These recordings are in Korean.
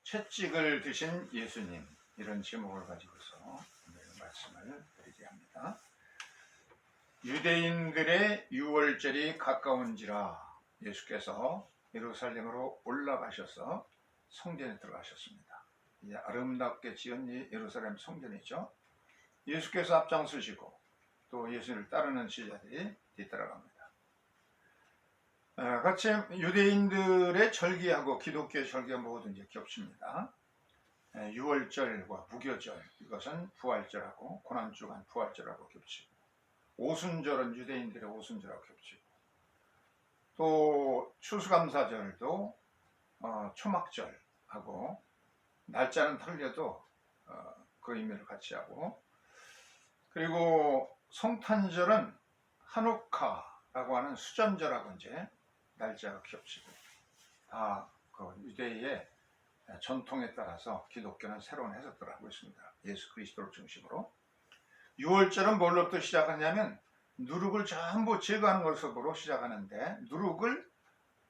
채찍을 드신 예수님, 이런 제목을 가지고서 오늘 말씀을 드리게 합니다. 유대인들의 유월절이 가까운지라 예수께서 예루살렘으로 올라가셔서 성전에 들어가셨습니다. 이제 아름답게 지은 예루살렘 성전이죠. 예수께서 앞장서시고 또 예수를 따르는 제자들이 뒤따라갑니다. 같이 유대인들의 절기하고 기독교의 절기가 모두 이제 겹칩니다. 유월절과 무교절, 이것은 부활절하고 고난주간 부활절하고 겹치고, 오순절은 유대인들의 오순절하고 겹치고, 또 추수감사절도 초막절하고, 날짜는 틀려도 그 의미를 같이 하고, 그리고 성탄절은 한우카라고 하는 수전절하고 이제 날짜가 겹치고, 다 그 유대의 전통에 따라서 기독교는 새로운 해석들을 하고 있습니다. 예수 그리스도를 중심으로. 유월절은 뭘로부터 시작하냐면 누룩을 전부 제거하는 것으로 시작하는데, 누룩을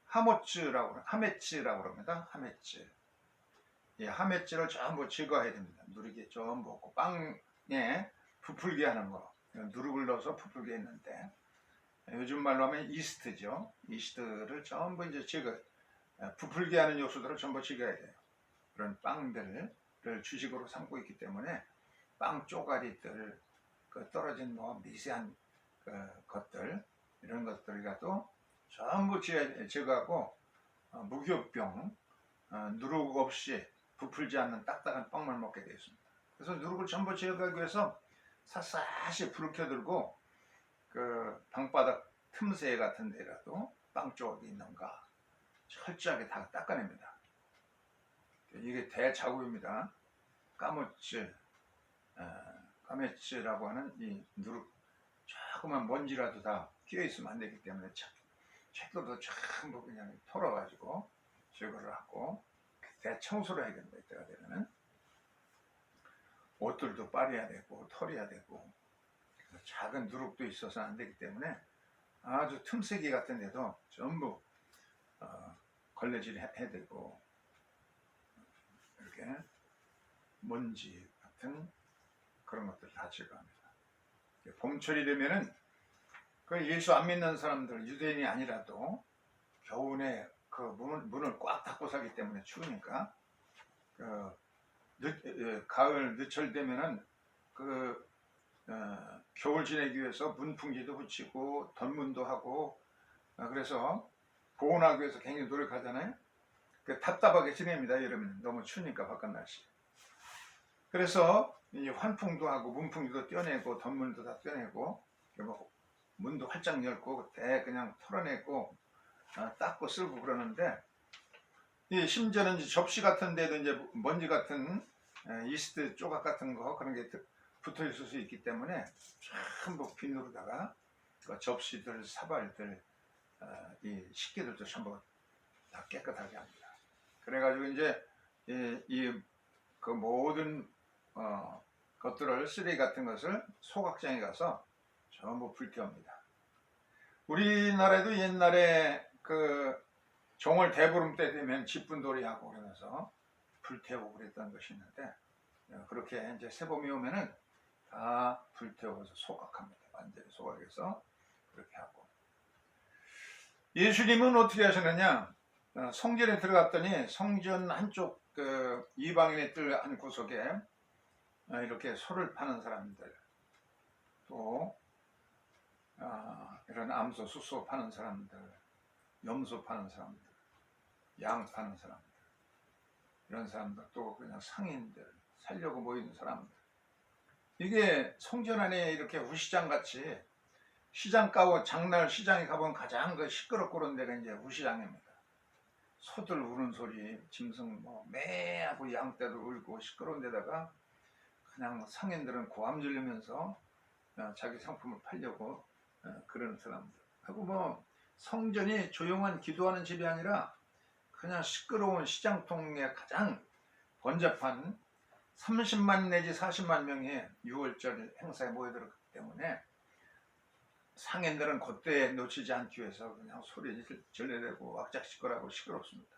하메츠라고 합니다. 하메츠. 이 하메츠를 전부 제거해야 됩니다. 누룩이 전부 없고, 빵에 부풀게 하는 거, 누룩을 넣어서 부풀게 했는데, 요즘 말로 하면 이스트죠. 이스트를 전부 이제 부풀게 하는 요소들을 전부 제거해야 돼요. 그런 빵들을 주식으로 삼고 있기 때문에 빵 쪼가리들, 그 떨어진 미세한 것들, 이런 것들이라도 전부 제거하고, 무교병, 누룩 없이 부풀지 않는 딱딱한 빵만 먹게 되어 있습니다. 그래서 누룩을 전부 제거하기 위해서 샅샅이 불을 켜들고, 그 방바닥 틈새 같은 데라도 빵 조각이 있는가 철저하게 다 닦아냅니다. 이게 대자구입니다. 까메츠라고 하는 이 누룩, 조그만 먼지라도 다 끼어 있으면 안 되기 때문에 책도도 전부 그냥 털어가지고 제거를 하고 대청소를 해야 됩니다. 이때가 되면은 옷들도 빨아야 되고 털어야 되고, 작은 누룩도 있어서 안 되기 때문에 아주 틈새기 같은 데도 전부 걸레질 해야 되고, 이렇게 먼지 같은 그런 것들 다 제거합니다. 봄철이 되면은 그 예수 안 믿는 사람들, 유대인이 아니라도 겨우내 그 문을 꽉 닫고 살기 때문에 추우니까, 가을 늦철 되면은 겨울 지내기 위해서 문풍지도 붙이고 덧문도 하고, 그래서 보온하기 위해서 굉장히 노력하잖아요. 답답하게 지냅니다. 여름에는 너무 추우니까 바깥 날씨. 그래서 이 환풍도 하고 문풍지도 떼어내고 덧문도 다 떼어내고, 문도 활짝 열고 그냥 털어내고 닦고 쓸고 그러는데, 이 심지어는 이제 접시 같은 데도 이제 먼지 같은 이스트 조각 같은 거, 그런 게 붙어 있을 수 있기 때문에 전부 비누로다가 접시들, 사발들, 이 식기들도 전부 다 깨끗하게 합니다. 그래가지고 이제 그 모든 것들을, 쓰레기 같은 것을 소각장에 가서 전부 불태웁니다. 우리나라에도 옛날에 그 정월 대보름 때 되면 집분돌이 하고 그러면서 불태우고 그랬던 것이 있는데, 그렇게 이제 새봄이 오면은 다 불태워서 소각합니다. 완전히 소각해서 그렇게 하고. 예수님은 어떻게 하셨느냐? 성전에 들어갔더니 성전 한쪽 이방인의 뜰 한 구석에 이렇게 소를 파는 사람들, 또 이런 암소, 수소 파는 사람들, 염소 파는 사람들, 양 파는 사람들, 이런 사람들, 또 그냥 상인들, 살려고 모이는 사람들, 이게 성전 안에 이렇게 우시장같이, 시장 가고 장날 시장에 가보면 가장 시끄럽고 그런 데가 이제 우시장입니다. 소들 우는 소리, 짐승 매하고 양떼들 울고 시끄러운 데다가 그냥 상인들은 고함 지르면서 자기 상품을 팔려고 그러는 사람들 하고, 성전이 조용한 기도하는 집이 아니라 그냥 시끄러운 시장통에 가장 번잡한 30만 내지 40만 명의 유월절 행사에 모여들었기 때문에 상인들은 그때 놓치지 않기 위해서 그냥 소리 질러대고 왁작시끄러고 시끄럽습니다.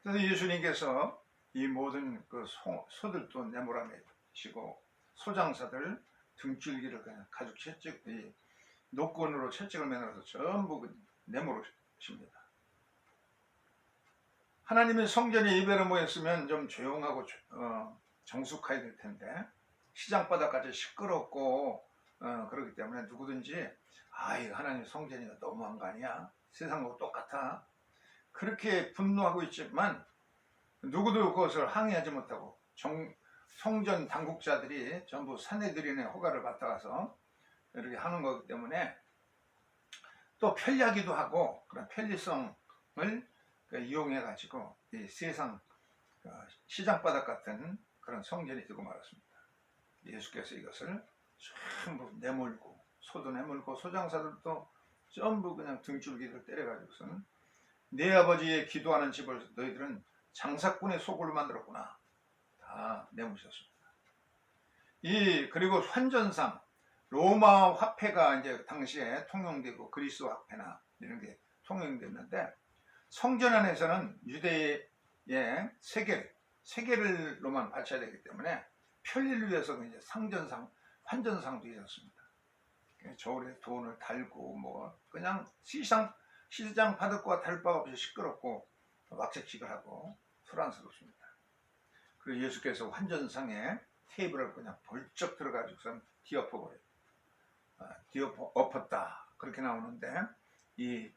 그래서 예수님께서 이 모든 그 소들도 내몰아내시고 소장사들 등줄기를 그냥 가죽 채찍, 이 노끈으로 채찍을 매너서 전부 내몰으십니다. 하나님의 성전에 예배를 모였으면 좀 조용하고 정숙해야 될 텐데 시장 바닥까지 시끄럽고 그렇기 때문에 누구든지 이거 하나님 성전이 너무한 거 아니야? 세상하고 똑같아. 그렇게 분노하고 있지만 누구도 그것을 항의하지 못하고 성전 당국자들이 전부 사내들인의 허가를 받아가서 이렇게 하는 거기 때문에 또 편리하기도 하고 그런 편리성을 이용해 가지고 이 세상 시장바닥 같은 그런 성전이 되고 말았습니다. 예수께서 이것을 전부 내몰고 소도 내몰고 소장사들도 전부 그냥 등줄기를 때려가지고서는 내 아버지의 기도하는 집을 너희들은 장사꾼의 소굴로 만들었구나. 다 내모셨습니다. 그리고 환전상 로마 화폐가 이제 당시에 통용되고 그리스 화폐나 이런 게 통용됐는데 성전 안에서는 유대의 세계를로만 바쳐야 되기 때문에 편리를 위해서 이제 환전상도 있었습니다. 저울에 돈을 달고 뭐 그냥 시장 바닥과 다를 바가 없이 시끄럽고 왁색지근하고 소란스럽습니다. 그리고 예수께서 환전상에 테이블을 그냥 벌쩍 들어가지고서 뒤엎었다 그렇게 나오는데 이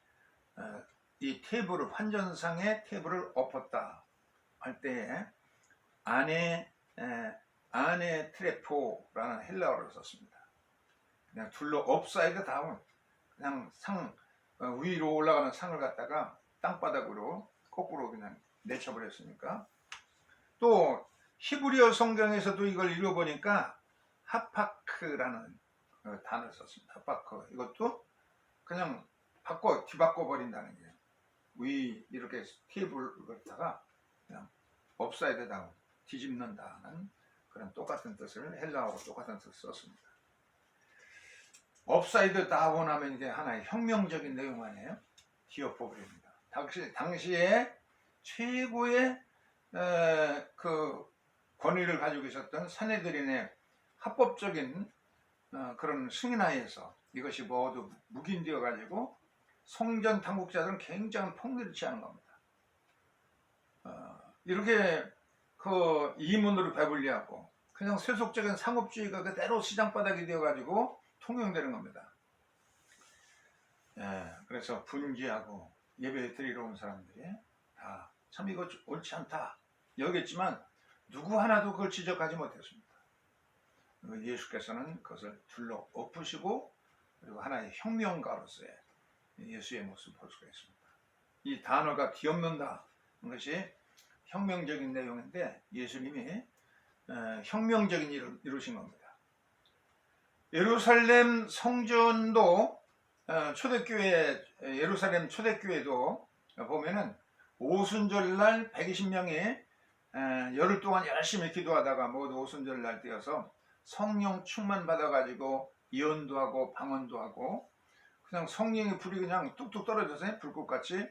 테이블을 환전상에 테이블을 엎었다 할 때에 안에 트레포라는 헬라어를 썼습니다. 그냥 둘러 업사이드 다운 그냥 위로 올라가는 상을 갖다가 땅바닥으로 거꾸로 그냥 내쳐버렸으니까 또 히브리어 성경에서도 이걸 읽어보니까 하파크라는 단어를 썼습니다. 하파크 이것도 그냥 뒤바꿔 버린다는 게 이렇게 테이블을 갖다가 그냥 업사이드 다운 뒤집는다는 그런 똑같은 뜻을 헬라어하고 똑같은 뜻을 썼습니다. 업사이드 다운 하면 이게 하나의 혁명적인 내용 아니에요? 뒤엎어 버립니다. 당시에 최고의 그 권위를 가지고 있었던 사내들인의 합법적인 그런 승인하에서 이것이 모두 묵인되어 가지고 성전 당국자들은 굉장한 폭리를 취하는 겁니다. 이렇게 이문으로 배불리하고 그냥 세속적인 상업주의가 그대로 시장바닥이 되어 가지고 통용되는 겁니다. 그래서 분지하고 예배 드리러 온 사람들이 다 참 이거 옳지 않다 여겼지만 누구 하나도 그걸 지적하지 못했습니다. 예수께서는 그것을 둘러 엎으시고 그리고 하나의 혁명가로서의 예수의 모습을 볼 수가 있습니다. 이 단어가 뒤엎는다 것이 혁명적인 내용인데 예수님이 혁명적인 일을 이루신 겁니다. 예루살렘 성전도 예루살렘 초대교회도 보면은 오순절날 120명이 열흘 동안 열심히 기도하다가 모두 오순절날 되어서 성령 충만 받아가지고 예언도 하고 방언도 하고 그냥 성령의 불이 그냥 뚝뚝 떨어져서 불꽃같이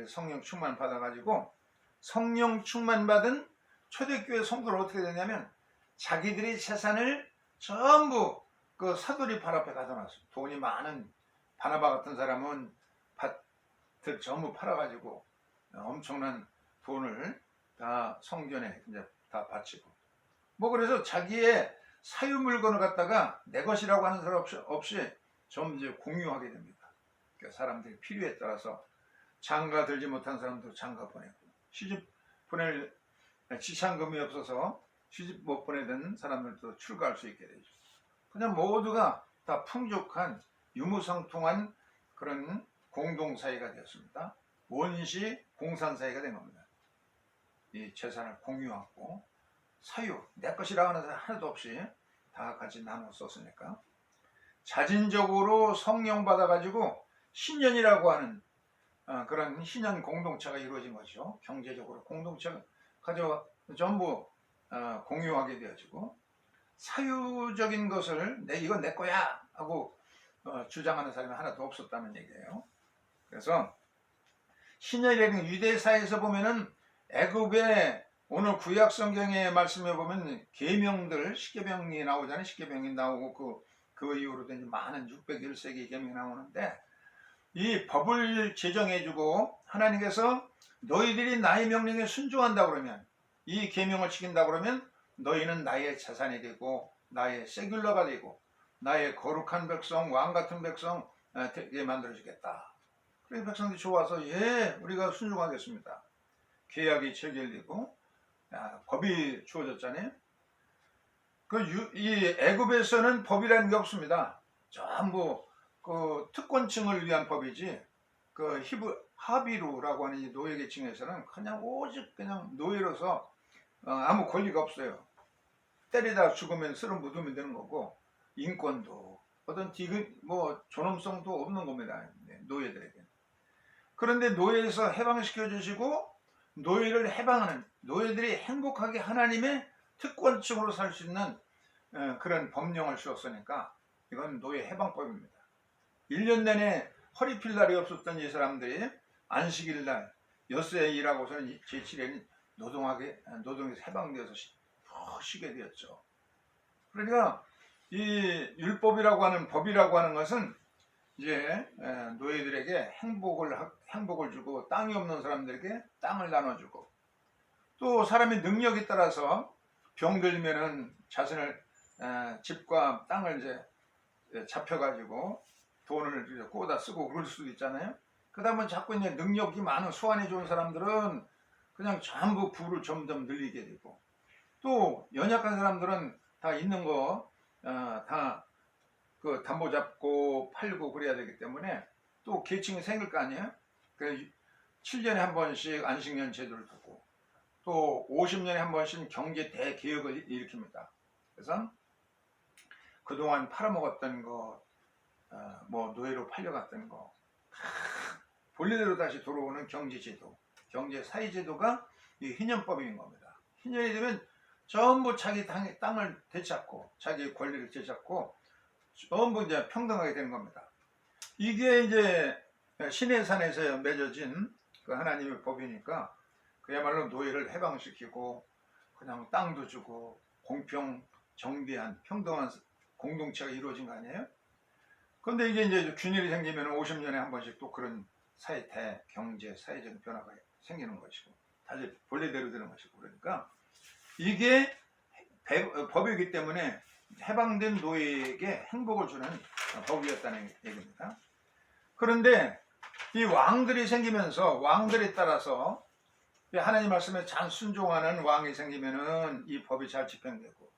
성령 충만 받아가지고 성령 충만 받은 초대교회 성도를 어떻게 되냐면 자기들의 재산을 전부 그 사도리 발 앞에 가져놨어요. 돈이 많은 바나바 같은 사람은 밭을 전부 팔아가지고 엄청난 돈을 다 성전에 이제 다 바치고 그래서 자기의 사유 물건을 갖다가 내 것이라고 하는 사람 없이 좀 이제 공유하게 됩니다. 그러니까 사람들이 필요에 따라서 장가 들지 못한 사람도 장가 보내고 시집 보낼 지참금이 없어서 시집 못 보내던 사람들도 출가할 수 있게 되죠. 그냥 모두가 다 풍족한 유무상통한 그런 공동사회가 되었습니다. 원시 공산사회가 된 겁니다. 이 재산을 공유하고 사유, 내 것이라고 하는 사람 하나도 없이 다 같이 나눠 썼으니까 자진적으로 성령 받아가지고 신년이라고 하는 그런 신년 공동체가 이루어진 것이죠. 경제적으로 공동체가 전부 공유하게 되어지고 사유적인 것을 이건 내 거야 하고 주장하는 사람이 하나도 없었다는 얘기예요. 그래서 신약이라는 유대사에서 보면은 애굽의 오늘 구약 성경의 말씀에 보면 계명들 십계명이 나오잖아요. 십계명이 나오고 그 이후로도 이제 많은 601세기 계명이 나오는데 이 법을 제정해주고 하나님께서 너희들이 나의 명령에 순종한다 그러면 이 계명을 지킨다 그러면 너희는 나의 자산이 되고 나의 세귤러가 되고 나의 거룩한 백성 왕 같은 백성 되게 만들어주겠다. 그래서 백성들이 좋아서 예 우리가 순종하겠습니다. 계약이 체결되고 법이 주어졌잖아요. 이 애굽에서는 법이라는 게 없습니다. 전부 그 특권층을 위한 법이지 그 하비루라고 하는 이 노예 계층에서는 그냥 오직 그냥 노예로서 아무 권리가 없어요. 때리다 죽으면 쓸어 묻으면 되는 거고 인권도 어떤 존엄성도 없는 겁니다. 노예들에게. 그런데 노예에서 해방시켜 주시고 노예를 해방하는 노예들이 행복하게 하나님의 특권층으로 살 수 있는 그런 법령을 주었으니까 이건 노예 해방법입니다. 1년 내내 허리 필 날이 없었던 이 사람들이 안식일 날 엿새 일하고서는 제7일에는 노동에서 해방되어서 쉬게 되었죠. 그러니까 이 율법이라고 하는 법이라고 하는 것은 이제 노예들에게 행복을 주고 땅이 없는 사람들에게 땅을 나눠주고 또 사람의 능력에 따라서 병들면은 자신을 집과 땅을 이제 잡혀가지고 돈을 꼬다 쓰고 그럴 수도 있잖아요. 그다음에 자꾸 이제 능력이 많은 수완이 좋은 사람들은 그냥 전부 부를 점점 늘리게 되고 또 연약한 사람들은 다 있는 거 다 그 담보 잡고 팔고 그래야 되기 때문에 또 계층이 생길 거 아니에요. 그래서 7년에 한 번씩 안식년 제도를 두고 또 50년에 한 번씩 경제 대개혁을 일으킵니다. 그래서 그동안 팔아먹었던 거, 노예로 팔려갔던 거 본래대로 다시 돌아오는 경제제도, 경제사회제도가 이 희년법인 겁니다. 희년이 되면 전부 자기 땅을 되찾고 자기 권리를 되찾고 전부 이제 평등하게 되는 겁니다. 이게 이제 시내산에서 맺어진 그 하나님의 법이니까 그야말로 노예를 해방시키고 그냥 땅도 주고 공평 정비한 평등한 공동체가 이루어진 거 아니에요? 그런데 이게 이제 균열이 생기면 50년에 한 번씩 또 그런 경제, 사회적 변화가 생기는 것이고 다시 본래대로 되는 것이고 그러니까 이게 법이기 때문에 해방된 노예에게 행복을 주는 법이었다는 얘기입니다. 그런데 이 왕들이 생기면서 왕들에 따라서 하나님 말씀에 잘 순종하는 왕이 생기면은 이 법이 잘 집행되고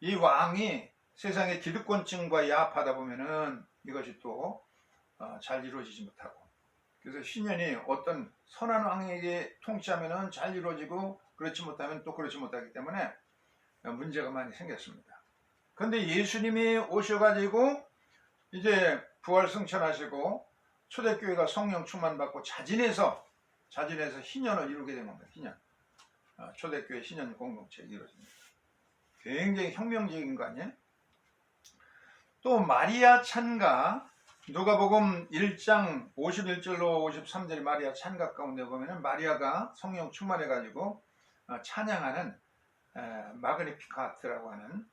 이 왕이 세상의 기득권층과 야합하다 보면은 이것이 또 잘 이루어지지 못하고 그래서 신년이 어떤 선한 왕에게 통치하면은 잘 이루어지고 그렇지 못하면 또 그렇지 못하기 때문에 문제가 많이 생겼습니다. 그런데 예수님이 오셔가지고 이제 부활승천하시고 초대교회가 성령 충만받고 자진해서 희년을 이루게 된 겁니다. 희년. 초대교회 희년 공동체가 이루어집니다. 굉장히 혁명적인 거 아니에요? 또 마리아 찬가 누가복음 1장 51절로 53절 마리아 찬가 가운데 보면은 마리아가 성령 충만해가지고 찬양하는 마그니피카트라고 하는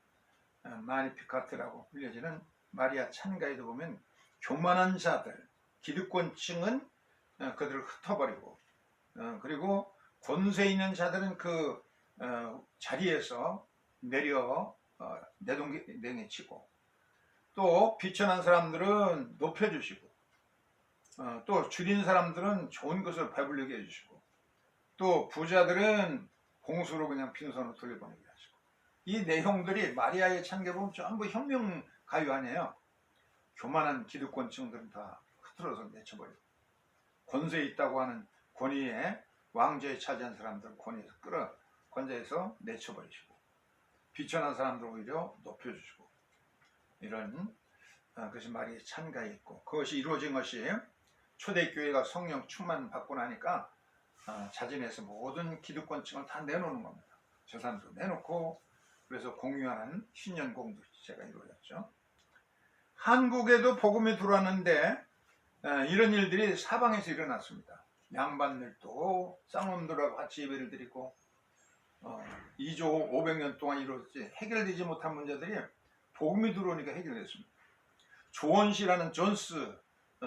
마니피카트라고 불려지는 마리아 찬가에도 보면 교만한 자들, 기득권층은 그들을 흩어버리고 그리고 권세 있는 자들은 그 자리에서 내려 내동댕이 치고 또 비천한 사람들은 높여주시고 또 줄인 사람들은 좋은 것을 배불리게 해주시고 또 부자들은 공수로 그냥 빈손으로 돌려보내게 하시고 이 내용들이 마리아의 찬게 보면 전부 혁명 가요 아니에요. 교만한 기득권층들은 다 흐트러서 내쳐버리고 권세 있다고 하는 권위에 왕좌에 차지한 사람들 권위에서 권좌에서 내쳐버리시고 비천한 사람들 오히려 높여주시고 이런 것이 마리아의 찬가에 있고 그것이 이루어진 것이 초대교회가 성령 충만 받고 나니까 자진해서 모든 기득권층을 다 내놓는 겁니다. 저 사람도 내놓고 그래서 공유하는 신년 공동체가 이루어졌죠. 한국에도 복음이 들어왔는데 이런 일들이 사방에서 일어났습니다. 양반들도 쌍놈들하고 같이 예배를 드리고 2조 500년 동안 이루어졌지 해결되지 못한 문제들이 복음이 들어오니까 해결됐습니다. 조원시라는 존스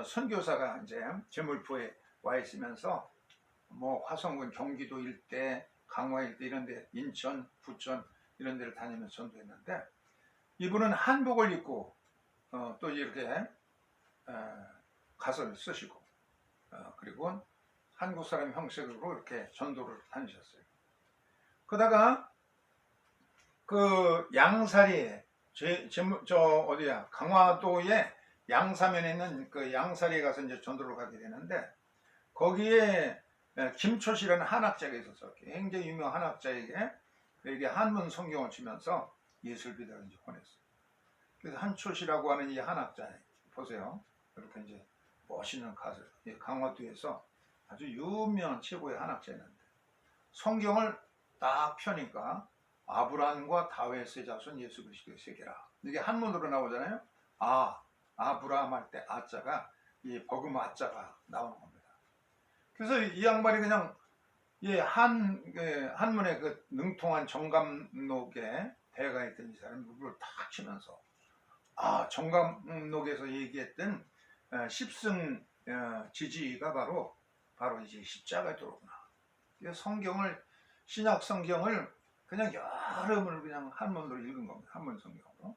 선교사가 이제 제물포에 와 있으면서 뭐 화성군 경기도 일대, 강화 일대 이런 데 인천, 부천 이런 데를 다니면서 전도했는데 이분은 한복을 입고 또 이렇게 가설을 쓰시고 그리고 한국 사람 형식으로 이렇게 전도를 다니셨어요. 그러다가 그 양사리에 어디야 강화도에 양사면에 있는 그 양사리에 가서 이제 전도를 가게 되는데 거기에 김초시라는 한학자가 있었어. 굉장히 유명한 한학자에게 그에게 한문 성경을 치면서 예술 비달을 이제 보냈어요. 그래서 한초시라고 하는 이 한학자 보세요. 이렇게 이제 멋있는 가설. 강화도에서 아주 유명한 최고의 한학자였는데 성경을 딱 펴니까 아브라함과 다윗의 자손 예수 그리스도의 세계라. 이게 한문으로 나오잖아요. 아브라함 할 때 아자가 이 버금 아자가 나오는 겁니다. 그래서 이 양반이 그냥 한문의 그 능통한 정감록에 대가 있던 이 사람이 누구를 탁 치면서 정감록에서 얘기했던 십승 지지가 바로 이제 십자가에 들어오구나. 성경을 신약 성경을 그냥 여름을 그냥 한문으로 읽은 겁니다. 한문 성경으로.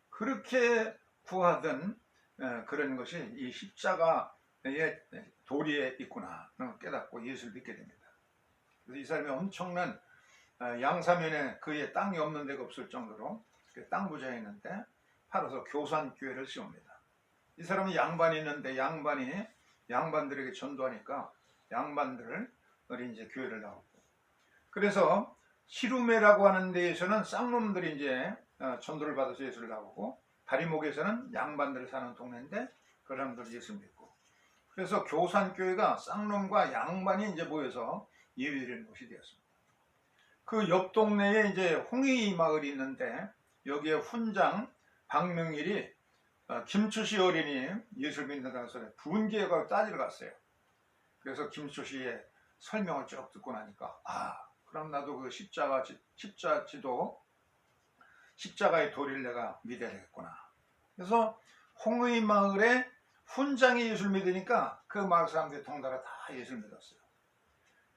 그렇게 구하던 그런 것이 이 십자가의 도리에 있구나 깨닫고 예수를 믿게 됩니다. 그래서 이 사람이 엄청난 양사면에 그의 땅이 없는 데가 없을 정도로 땅 부자였는데 팔아서 교산교회를 세웁니다. 이 사람이 양반이 있는데 양반들에게 전도하니까 양반들을 이제 교회를 나오고 그래서 시루메라고 하는 데에서는 쌍놈들이 이제 전도를 받아서 예수를 나오고 다리목에서는 양반들이 사는 동네인데 그 사람들이 예수를 믿고 그래서 교산교회가 쌍놈과 양반이 이제 모여서 예배드리는 곳이 되었습니다. 그 옆 동네에 이제 홍의 마을이 있는데 여기에 훈장 박명일이 김초시 어린이 예수를 믿는다는 소리에 분개가 따지러 갔어요. 그래서 김초시의 설명을 쭉 듣고 나니까 그럼 나도 그 십자가의 도리를 내가 믿어야 되겠구나. 그래서 홍의 마을에 훈장이 예수를 믿으니까 그 마을 사람들이 덩달아 다 예수를 믿었어요.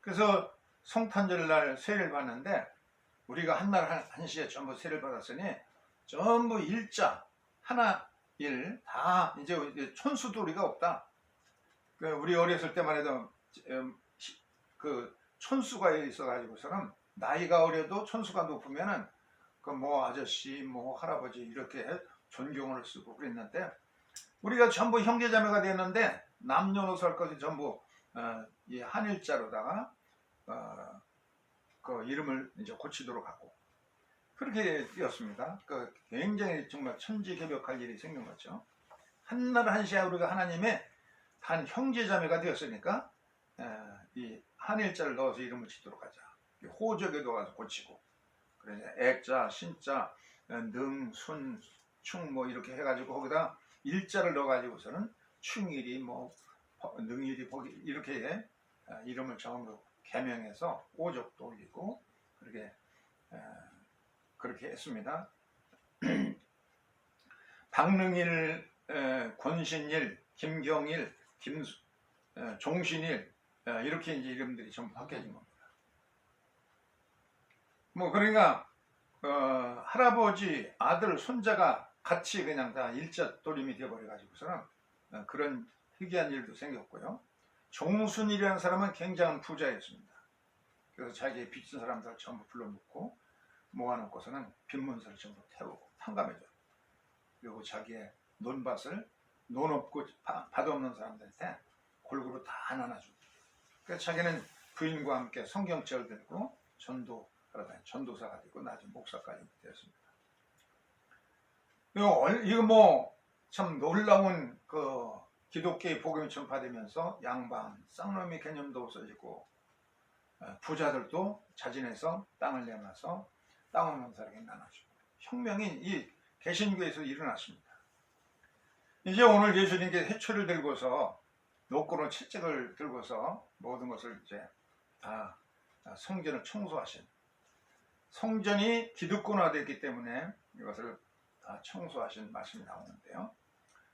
그래서 성탄절날 세례를 받는데 우리가 한날 한시에 전부 세례를 받았으니 전부 일자 하나 일 다 이제 촌수도 우리가 없다. 우리 어렸을 때만 해도 그 촌수가 있어가지고서는 나이가 어려도 촌수가 높으면은 그 뭐 아저씨 뭐 할아버지 이렇게 존경을 쓰고 그랬는데 우리가 전부 형제자매가 됐는데 남녀노소 할 것이 전부 이 한일자로다가 그 이름을 이제 고치도록 하고 그렇게 되었습니다. 그 굉장히 정말 천지개벽할 일이 생긴 거죠. 한날 한시에 우리가 하나님의 단 형제자매가 되었으니까 이 한일자를 넣어서 이름을 짓도록 하자. 호적에도 가서 고치고 그래서 액자, 신자, 능, 순, 충 뭐 이렇게 해가지고 거기다 일자를 넣어가지고서는 충일이 뭐 능일이 보기 이렇게 이름을 전부 개명해서 호적도 올리고 그렇게 했습니다. 박능일, 권신일, 김경일, 종신일 이렇게 이제 이름들이 전부 바뀌어진 겁니다. 뭐 그러니까 할아버지, 아들, 손자가 같이 그냥 다 일자 돌림이 되어버려 가지고서는 그런 희귀한 일도 생겼고요. 종순이라는 사람은 굉장한 부자였습니다. 그래서 자기의 빚진 사람들 전부 불러놓고 모아놓고서는 빚문서를 전부 태우고 탕감해줘요. 그리고 자기의 논밭을 논 없고 밭 없는 사람들한테 골고루 다 나눠주고 그래서 자기는 부인과 함께 성경책을 들고 전도사가 되고 나중에 목사까지 되었습니다. 이거 뭐 참 놀라운 그 기독교의 복음이 전파되면서 양반, 쌍놈의 개념도 없어지고 부자들도 자진해서 땅을 내놔서 땅 없는 사람에게 나눠주고 혁명이 이 개신교에서 일어났습니다. 이제 오늘 예수님께 해초를 들고서 노고로 채찍을 들고서 모든 것을 이제 다 성전을 청소하신, 성전이 기득권화되었기 때문에 이것을 다 청소하신 말씀이 나오는데요.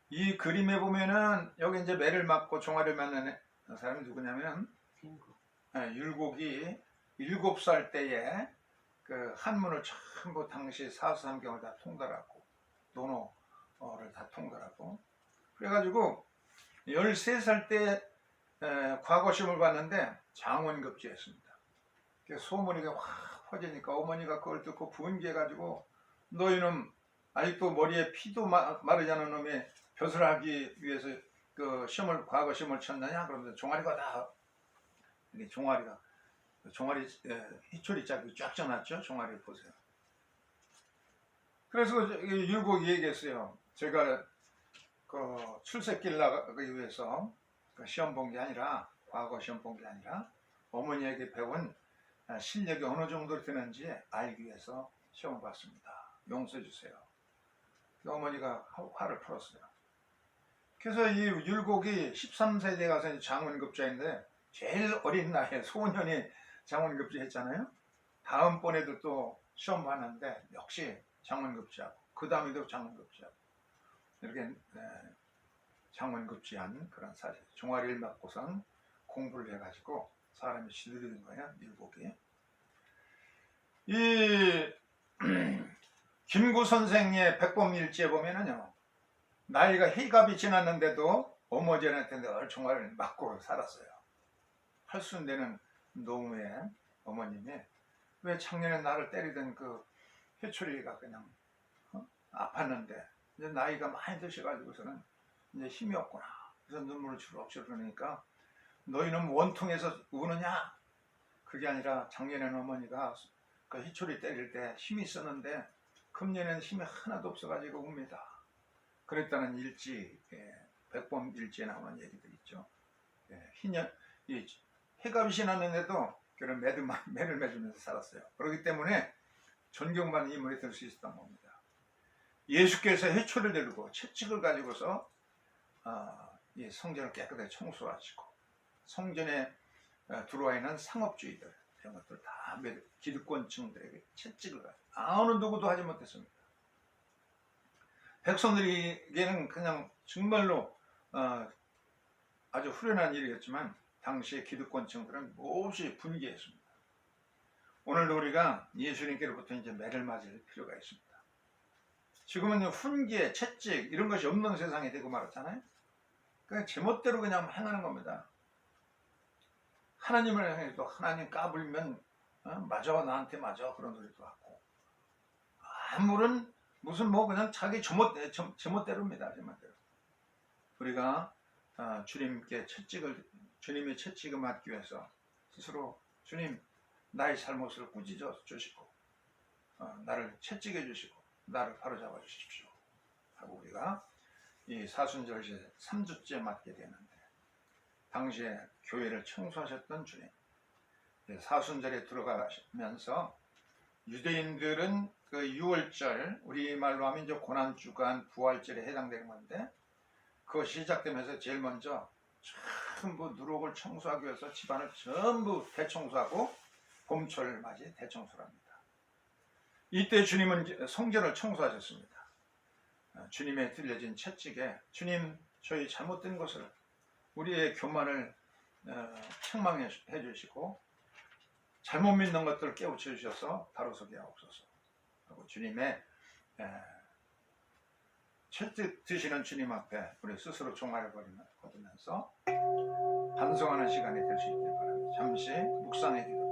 이 그림에 보면은 여기 이제 매를 맞고 종아리를 맞는 사람이 누구냐면 율곡이 7살 때에 그 한문을 전부 당시 사수삼경을 다 통달하고 논어를 다 통달하고 그래가지고 13살 때 과거 시험을 봤는데 장원급제했습니다. 소문이 확 퍼지니까 어머니가 그걸 듣고 분개해가지고 너희는 아직도 머리에 피도 마르지 않은 놈이 벼슬을 하기 위해서 그 과거 시험을 쳤느냐? 그러면서 종아리가 다 종아리 희초리 짝이 쫙 져놨죠. 종아리를 보세요. 그래서 율곡이 얘기했어요. 제가 그 출세길 나가기 위해서 시험 본 게 아니라 과거 시험 본 게 아니라 어머니에게 배운 실력이 어느 정도 되는지 알기 위해서 시험을 봤습니다. 용서해 주세요. 어머니가 화를 풀었어요. 그래서 이 율곡이 13세에 가서 장원급제인데 제일 어린 나이에 소년이 장원급제 했잖아요. 다음번에도 또 시험 봤는데 역시 장원급제하고 그 다음에도 장원급제하고 이렇게 장원급제한 그런 사실. 종아리를 맞고선 공부를 해가지고 사람이 시들이는 거야. 율곡이. 이 김구 선생의 백범일지에 보면은요, 나이가 희갑이 지났는데도 어머니한테 늘 종아리를 맞고 살았어요. 팔순되는 노무의 어머님이 왜 작년에 나를 때리던 그 회초리가 그냥 아팠는데 이제 나이가 많이 드셔가지고서는 이제 힘이 없구나. 그래서 눈물을 주룩주룩 흘리니까 너희는 원통에서 우느냐? 그게 아니라 작년에는 어머니가 그 회초리 때릴 때 힘이 있었는데 금년에는 힘이 하나도 없어가지고 웁니다. 그랬다는 일지, 백범일지에 나오는 얘기들 있죠. 해갑이 지났는데도 그런 매를 맺으면서 살았어요. 그렇기 때문에 존경받는 인물이 될 수 있었던 겁니다. 예수께서 회초리를 들고 채찍을 가지고서 이 성전을 깨끗하게 청소하시고 성전에 들어와 있는 상업주의들 이런 것들 다 기득권층들에게 채찍을 가지고 어느 누구도 하지 못했습니다. 백성들에게는 그냥 정말로 아주 후련한 일이었지만 당시의 기득권층들은 몹시 분개했습니다. 오늘도 우리가 예수님께로부터 이제 매를 맞을 필요가 있습니다. 지금은 훈계, 채찍 이런 것이 없는 세상이 되고 말았잖아요. 그냥 제멋대로 그냥 행하는 겁니다. 하나님을 향해도 하나님 까불면 맞아 나한테 맞아 그런 소리도 하고 아무런 무슨 그냥 자기 제멋대로입니다. 제멋대로. 우리가 주님의 채찍을 맞기 위해서 스스로 주님 나의 잘못을 꾸짖어 주시고 나를 채찍해 주시고 나를 바로잡아 주십시오 하고 우리가 이 사순절제 3주째 맞게 되는데 당시에 교회를 청소하셨던 주님 사순절에 들어가면서 유대인들은 그 6월절 우리말로 하면 이제 고난주간 부활절에 해당되는 건데 그거 시작되면서 제일 먼저 전부 누룩을 청소하기 위해서 집안을 전부 대청소하고 봄철 맞이 대청소를 합니다. 이때 주님은 성전을 청소하셨습니다. 주님의 들려진 채찍에 주님 저희 잘못된 것을 우리의 교만을 책망해 주시고 잘못 믿는 것들을 깨우쳐 주셔서 다루서게 하옵소서 하고 주님의 채찍 드시는 주님 앞에 우리 스스로 종아리를 거두면서 반성하는 시간이 될 수 있길 바랍니다. 잠시 묵상해 기도